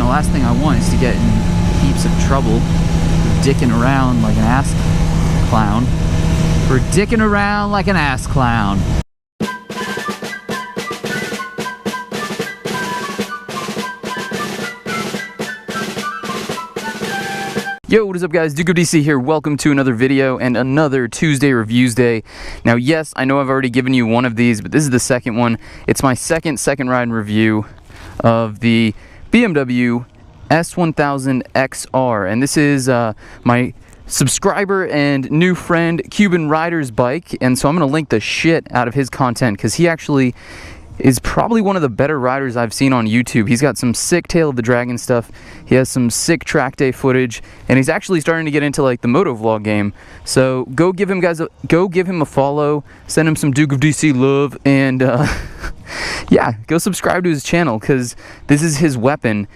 last thing I want is to get in heaps of trouble for dicking around like an ass clown. For dicking around like an ass clown. Yo, what is up guys, DukeOfDC here. Welcome to another video and another Tuesday Reviews Day. Now yes, I know I've already given you one of these, but this is the second one. It's my second ride review of the BMW S1000XR, and this is my subscriber and new friend Cuban Rider's bike, and so I'm going to link the shit out of his content because he actually is probably one of the better riders I've seen on YouTube. He's got some sick Tail of the Dragon stuff, he has some sick track day footage, and he's actually starting to get into like the moto vlog game. So go give him a follow, send him some DukeOfDC love, and yeah, go subscribe to his channel because this is his weapon.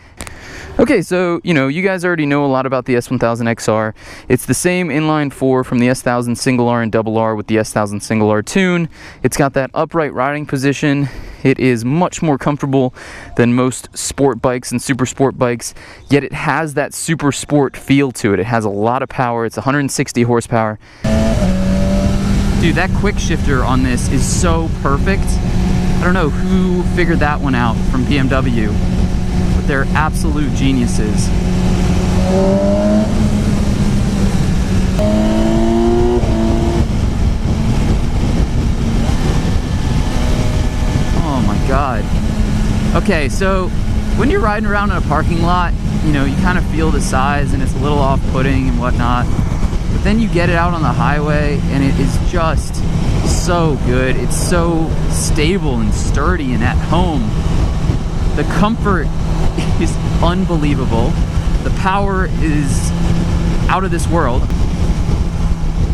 Okay, so, you know, you guys already know a lot about the S1000XR. It's the same inline 4 from the S1000XR and RR with the S1000XR tune. It's got that upright riding position. It is much more comfortable than most sport bikes and super sport bikes, yet it has that super sport feel to it. It has a lot of power. It's 160 horsepower. Dude, that quick shifter on this is so perfect. I don't know who figured that one out from BMW. They're absolute geniuses. Oh my god. Okay, so when you're riding around in a parking lot, you know, you kind of feel the size and it's a little off-putting and whatnot. But then you get it out on the highway and it is just so good. It's so stable and sturdy and at home. The comfort is unbelievable. The power is out of this world.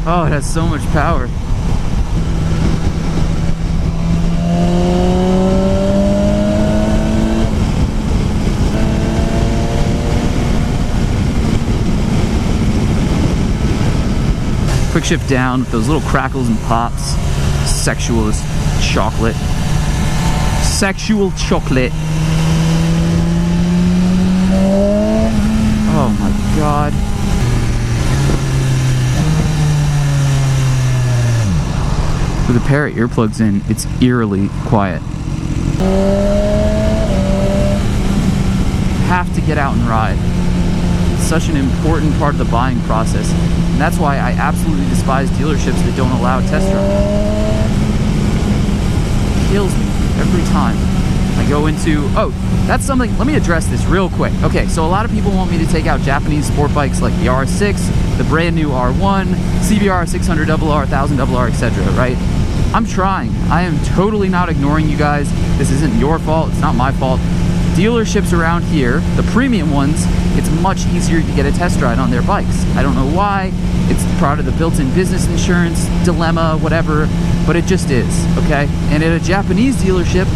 Oh, it has so much power. Quick shift down with those little crackles and pops. Sexual as chocolate. Sexual chocolate. Oh my god. With a pair of earplugs in, it's eerily quiet. Have to get out and ride. It's such an important part of the buying process. And that's why I absolutely despise dealerships that don't allow test drives. It kills me every time. I go into, oh, that's something, let me address this real quick. Okay, so a lot of people want me to take out Japanese sport bikes like the R6, the brand new R1, CBR 600RR, 1000RR, etc., right? I'm trying. I am totally not ignoring you guys. This isn't your fault, it's not my fault. Dealerships around here, the premium ones, it's much easier to get a test ride on their bikes. I don't know why. It's part of the built-in business insurance dilemma, whatever, but it just is, okay? And at a Japanese dealership,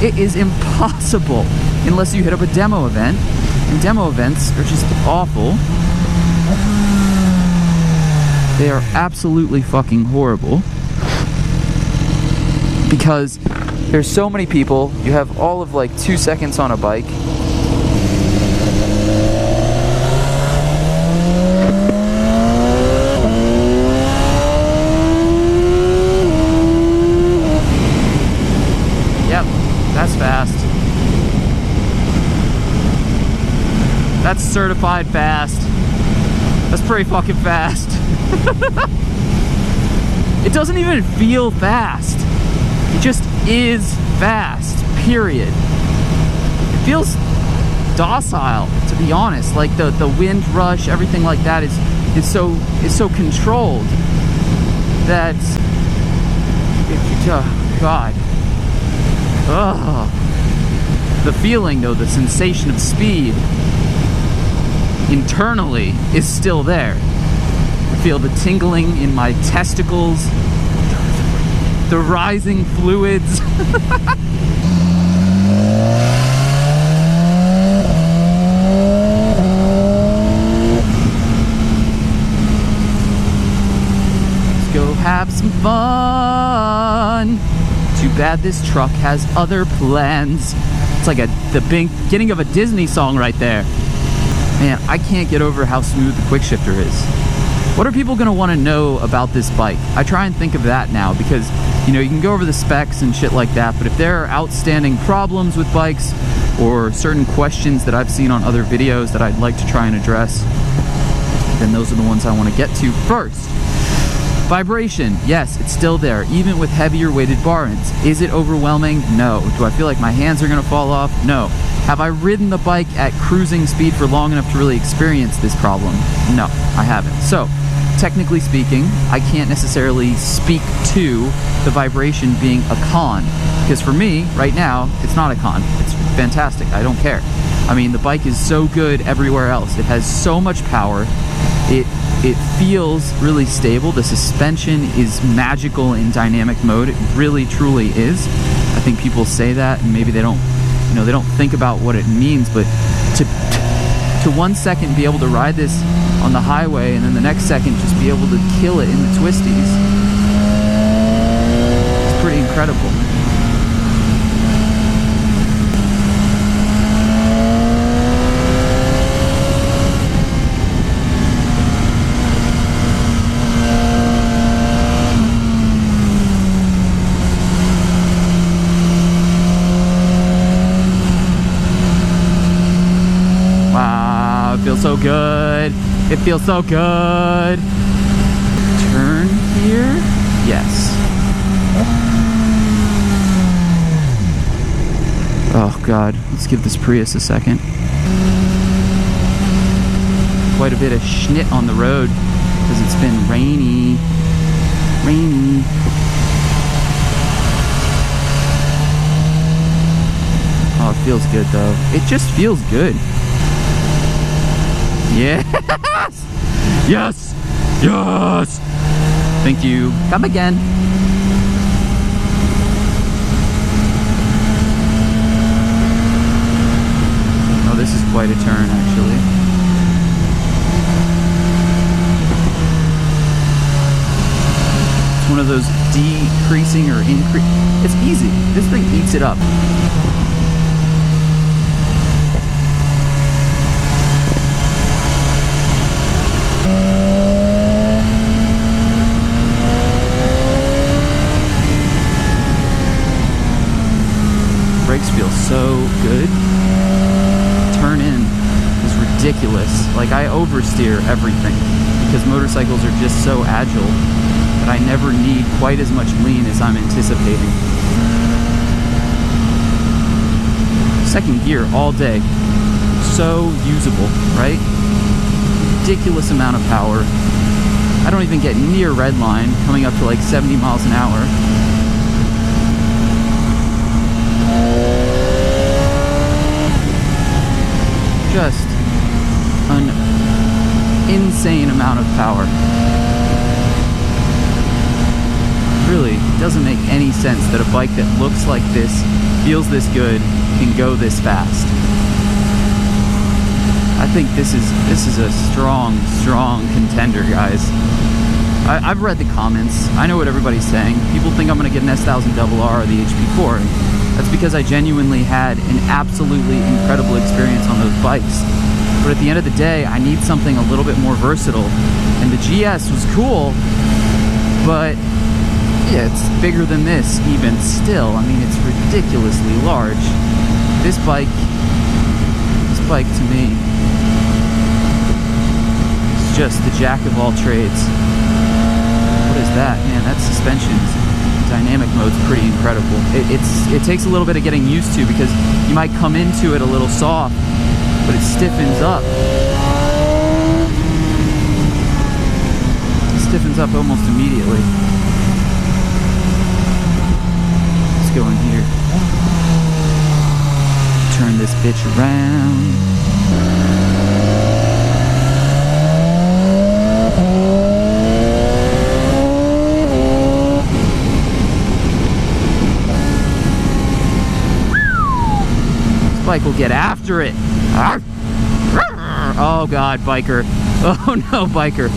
it is impossible unless you hit up a demo event, and demo events are just awful. They are absolutely fucking horrible because there's so many people. You have all of like 2 seconds on a bike. That's fast. That's certified fast. That's pretty fucking fast. It doesn't even feel fast. It just is fast, period. It feels docile, to be honest. Like the wind rush, everything like that is so controlled that oh god. Ugh. The feeling though, the sensation of speed internally is still there. I feel the tingling in my testicles, the rising fluids. Let's go have some fun. Too bad this truck has other plans. It's like the beginning of a Disney song right there. Man, I can't get over how smooth the quick shifter is. What are people gonna wanna know about this bike? I try and think of that now because, you know, you can go over the specs and shit like that, but if there are outstanding problems with bikes or certain questions that I've seen on other videos that I'd like to try and address, then those are the ones I wanna get to first. Vibration, yes, it's still there, even with heavier weighted bar ends. Is it overwhelming? No. Do I feel like my hands are gonna fall off? No. Have I ridden the bike at cruising speed for long enough to really experience this problem? No, I haven't. So, technically speaking, I can't necessarily speak to the vibration being a con, because for me, right now, it's not a con. It's fantastic, I don't care. I mean, the bike is so good everywhere else. It has so much power. It feels really stable. The suspension is magical in dynamic mode. It really, truly is. I think people say that and maybe they don't, you know, they don't think about what it means, but to 1 second be able to ride this on the highway and then the next second just be able to kill it in the twisties, it's pretty incredible. Feels so good. It feels so good. Turn here? Yes. Oh God, let's give this Prius a second. Quite a bit of schnit on the road because it's been rainy. Rainy. Oh, it feels good though. It just feels good. Yes! Yes! Yes! Thank you. Come again. Oh, this is quite a turn, actually. It's one of those decreasing or increase. It's easy. This thing eats it up. Brakes feel so good. Turn in is ridiculous. Like, I oversteer everything because motorcycles are just so agile that I never need quite as much lean as I'm anticipating. Second gear all day. So usable, right? Ridiculous amount of power. I don't even get near redline, coming up to like 70 miles an hour. Just an insane amount of power. Really, it doesn't make any sense that a bike that looks like this, feels this good, can go this fast. I think this is a strong contender, guys. I've read the comments. I know what everybody's saying. People think I'm gonna get an S1000XR or the HP4. That's because I genuinely had an absolutely incredible experience on those bikes. But at the end of the day, I need something a little bit more versatile. And the GS was cool, but yeah, it's bigger than this even still. I mean, it's ridiculously large. This bike to me, it's just the jack of all trades. What is that? Man, that suspension's dynamic mode's pretty incredible. It takes a little bit of getting used to because you might come into it a little soft, but it stiffens up. It stiffens up almost immediately. Let's go in here. Turn this bitch around. Bike will get after it. Oh God, biker. Oh no, biker.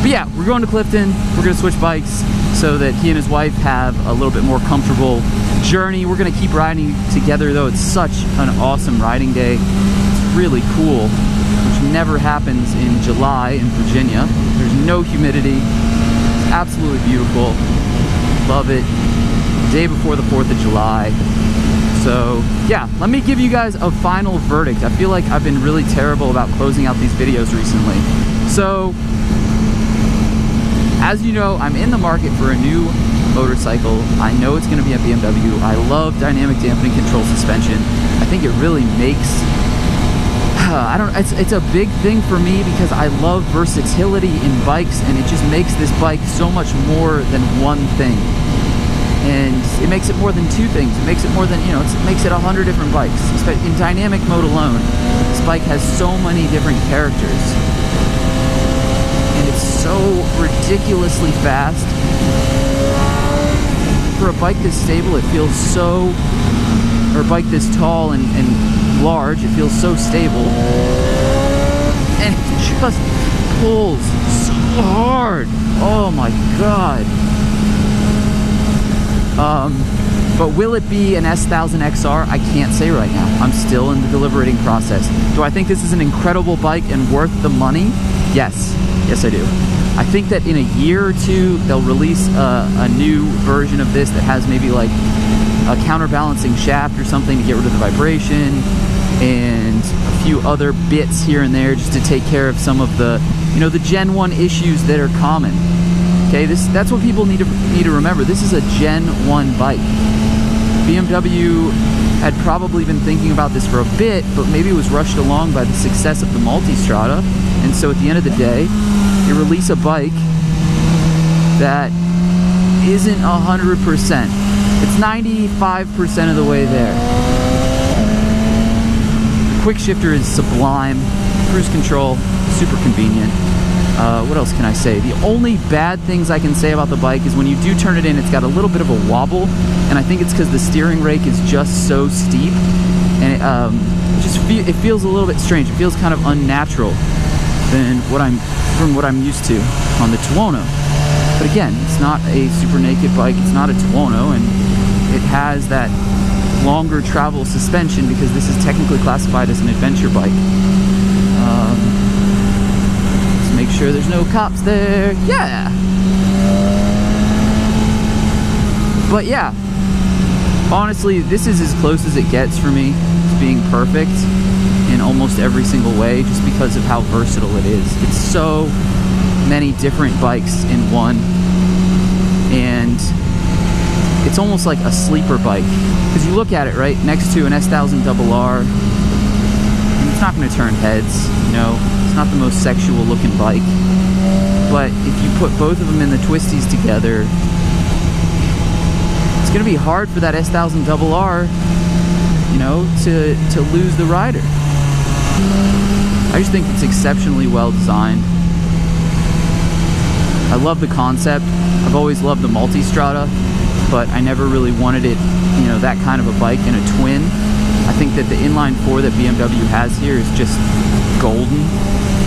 But yeah, we're going to Clifton. We're gonna switch bikes so that he and his wife have a little bit more comfortable journey. We're gonna keep riding together though. It's such an awesome riding day. It's really cool, which never happens in July in Virginia. There's no humidity. It's absolutely beautiful. Love it. Day before the 4th of July. So yeah, let me give you guys a final verdict. I feel like I've been really terrible about closing out these videos recently. So, as you know, I'm in the market for a new motorcycle. I know it's gonna be a BMW. I love dynamic dampening control suspension. I think it really makes, it's a big thing for me because I love versatility in bikes, and it just makes this bike so much more than one thing. And it makes it more than two things. It makes it more than, it makes it 100 different bikes. In dynamic mode alone, this bike has so many different characters. And it's so ridiculously fast. For a bike this stable, it feels so, or a bike this tall and large, it feels so stable. And it just pulls so hard. Oh my God. But will it be an S1000XR? I can't say right now. I'm still in the deliberating process. Do I think this is an incredible bike and worth the money? Yes. Yes, I do. I think that in a year or two, they'll release a new version of this that has maybe like a counterbalancing shaft or something to get rid of the vibration, and a few other bits here and there just to take care of some of the, the Gen 1 issues that are common. Okay, that's what people need to remember. This is a Gen 1 bike. BMW had probably been thinking about this for a bit, but maybe it was rushed along by the success of the Multistrada. And so at the end of the day, you release a bike that isn't 100%. It's 95% of the way there. The quick shifter is sublime. Cruise control, super convenient. What else can I say? The only bad things I can say about the bike is when you do turn it in, it's got a little bit of a wobble, and I think it's because the steering rake is just so steep, and it feels a little bit strange. It feels kind of unnatural from what I'm used to on the Tuono. But again, it's not a super naked bike. It's not a Tuono, and it has that longer travel suspension because this is technically classified as an adventure bike. Make sure there's no cops there. Yeah. But yeah, honestly, this is as close as it gets for me to being perfect in almost every single way, just because of how versatile it is. It's so many different bikes in one, and it's almost like a sleeper bike because you look at it right next to an S1000XR, and it's not going to turn heads, It's not the most sexual looking bike, but if you put both of them in the twisties together, it's gonna be hard for that S1000XR, to lose the rider. I just think it's exceptionally well designed. I love the concept. I've always loved the Multistrada, but I never really wanted it, that kind of a bike in a twin. I think that the inline 4 that BMW has here is just golden.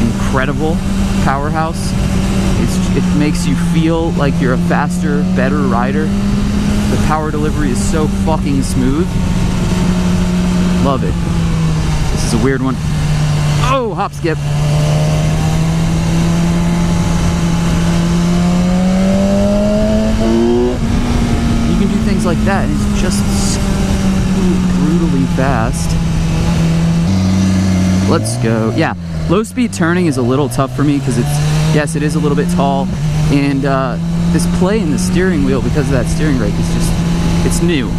Incredible powerhouse. It makes you feel like you're a faster, better rider. The power delivery is so fucking smooth. Love it. This is a weird one. Oh, hop skip. You can do things like that, and it's just so brutally fast. Let's go. Yeah. Low speed turning is a little tough for me because it is a little bit tall, and this play in the steering wheel because of that steering rake is it's new.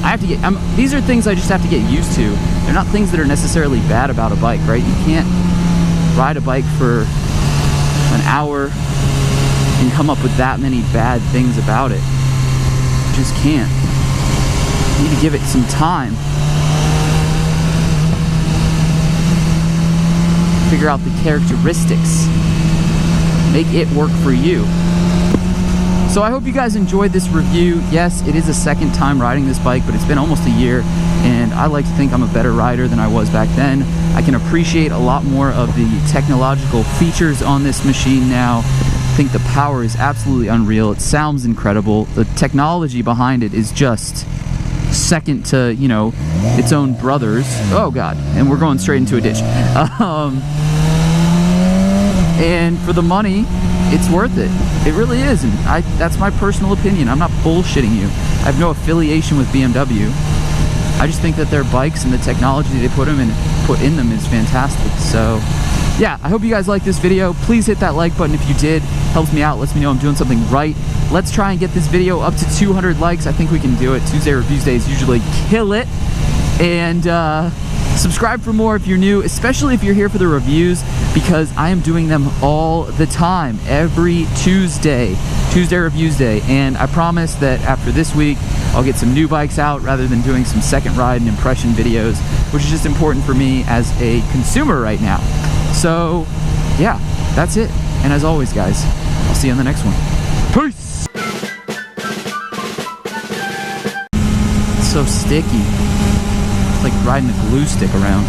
These are things I just have to get used to. They're not things that are necessarily bad about a bike, right? You can't ride a bike for an hour and come up with that many bad things about it. You just can't. You need to give it some time. Figure out the characteristics, make it work for you. So I hope you guys enjoyed this review. Yes, it is a second time riding this bike, but it's been almost a year, and I like to think I'm a better rider than I was back then. I can appreciate a lot more of the technological features on this machine now. I think the power is absolutely unreal. It sounds incredible. The technology behind it is just second to, you know, its own brothers. Oh God, and we're going straight into a ditch. And for the money, it's worth it. It really is, and that's my personal opinion. I'm not bullshitting you. I have no affiliation with BMW. I just think that their bikes and the technology they put in them is fantastic. So yeah, I hope you guys like this video. Please hit that like button if you did. Helps me out, lets me know I'm doing something right. Let's try and get this video up to 200 likes. I think we can do it. Tuesday Reviews Days usually kill it. And subscribe for more if you're new, especially if you're here for the reviews, because I am doing them all the time, every Tuesday Reviews Day. And I promise that after this week, I'll get some new bikes out rather than doing some second ride and impression videos, which is just important for me as a consumer right now. So yeah, that's it. And as always, guys, I'll see you on the next one. Peace! It's so sticky. It's like riding a glue stick around.